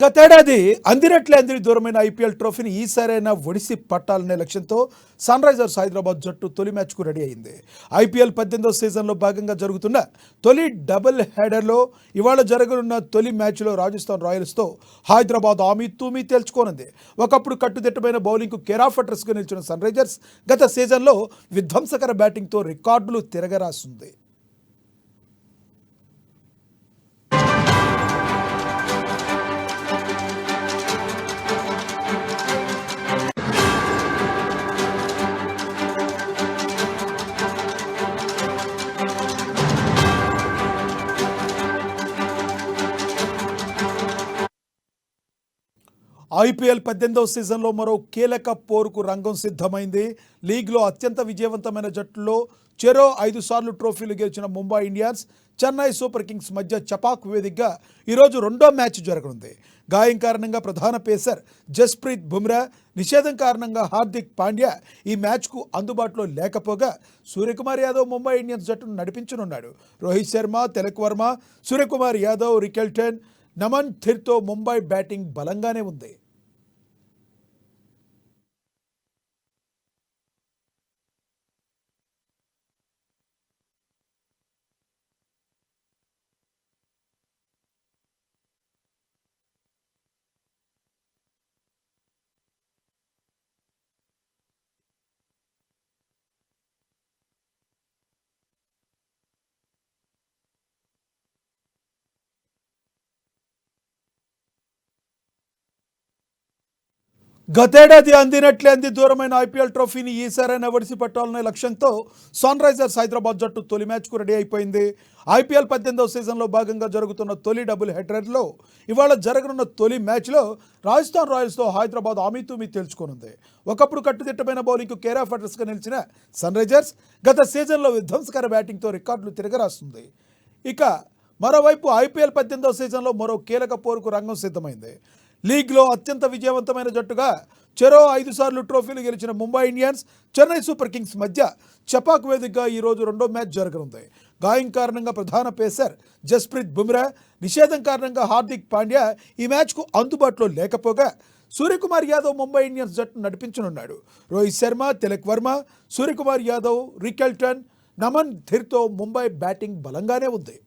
గతేడాది అందినట్లే అందిన దూరమైన ఐపీఎల్ ట్రోఫీని ఈసారైనా ఒడిసి పట్టాలనే లక్ష్యంతో సన్ రైజర్స్ హైదరాబాద్ జట్టు తొలి మ్యాచ్కు రెడీ అయింది. ఐపీఎల్ 18వ సీజన్లో భాగంగా జరుగుతున్న తొలి డబుల్ హెడర్లో ఇవాళ జరగనున్న తొలి మ్యాచ్లో రాజస్థాన్ రాయల్స్తో హైదరాబాద్ ఆమీ తూమీ తేల్చుకోనుంది. ఒకప్పుడు కట్టుదిట్టమైన బౌలింగ్కు కేరాఫ్ అడ్రస్గా నిలిచిన సన్ రైజర్స్ గత సీజన్లో విధ్వంసకర బ్యాటింగ్తో రికార్డులు తిరగరాస్తుంది. ఐపీఎల్ 18వ సీజన్లో మరో కీలక పోరుకు రంగం సిద్ధమైంది. లీగ్లో అత్యంత విజయవంతమైన జట్టులో చెరో 5 సార్లు ట్రోఫీలు గెలిచిన Mumbai Indians, Chennai super Kings మధ్య చపాక్ వేదికగా ఈరోజు రెండో మ్యాచ్ జరగనుంది. గాయం కారణంగా ప్రధాన పేసర్ జస్ప్రీత్ బుమ్రా, నిషేధం కారణంగా హార్దిక్ పాండ్యా ఈ మ్యాచ్కు అందుబాటులో లేకపోగా సూర్యకుమార్ యాదవ్ ముంబై ఇండియన్స్ జట్టును నడిపించనున్నాడు. రోహిత్ శర్మ, తిలక్ వర్మ, సూర్యకుమార్ యాదవ్, రికెల్టన్, నమన్ థిర్తో ముంబై బ్యాటింగ్ బలంగానే ఉంది. గతేడాది అందినట్లే అంది దూరమైన ఐపీఎల్ ట్రోఫీని ఈసారైనా ఒడిసి పట్టాలనే లక్ష్యంతో సన్ రైజర్స్ హైదరాబాద్ జట్టు తొలి మ్యాచ్కు రెడీ అయిపోయింది. ఐపీఎల్ 18వ సీజన్లో భాగంగా జరుగుతున్న తొలి డబుల్ హెడర్లో ఇవాళ జరగనున్న తొలి మ్యాచ్లో రాజస్థాన్ రాయల్స్తో హైదరాబాద్ ఆమీతూమీ తేల్చుకోనుంది. ఒకప్పుడు కట్టుదిట్టమైన బౌలింగ్కు కేరాఫ్ అడ్రస్గా నిలిచిన సన్ రైజర్స్ గత సీజన్లో విధ్వంసకర బ్యాటింగ్తో రికార్డులు తిరగరాస్తుంది. ఇక మరోవైపు ఐపీఎల్ 18వ సీజన్లో మరో కీలక పోరుకు రంగం సిద్ధమైంది. లీగ్లో అత్యంత విజయవంతమైన జట్టుగా చెరో 5 సార్లు ట్రోఫీలు గెలిచిన Mumbai Indians, Chennai super Kings మధ్య చపాక్ వేదికగా ఈరోజు రెండో మ్యాచ్ జరగనుంది. గాయం కారణంగా ప్రధాన పేసర్ జస్ప్రీత్ బుమ్రా, నిషేధం కారణంగా హార్దిక్ పాండ్యా ఈ మ్యాచ్కు అందుబాటులో లేకపోగా సూర్యకుమార్ యాదవ్ ముంబై ఇండియన్స్ జట్టును నడిపించనున్నాడు. రోహిత్ శర్మ, తిలక్ వర్మ, సూర్యకుమార్ యాదవ్, రికెల్టన్, నమన్ థిర్తో ముంబై బ్యాటింగ్ బలంగానే ఉంది.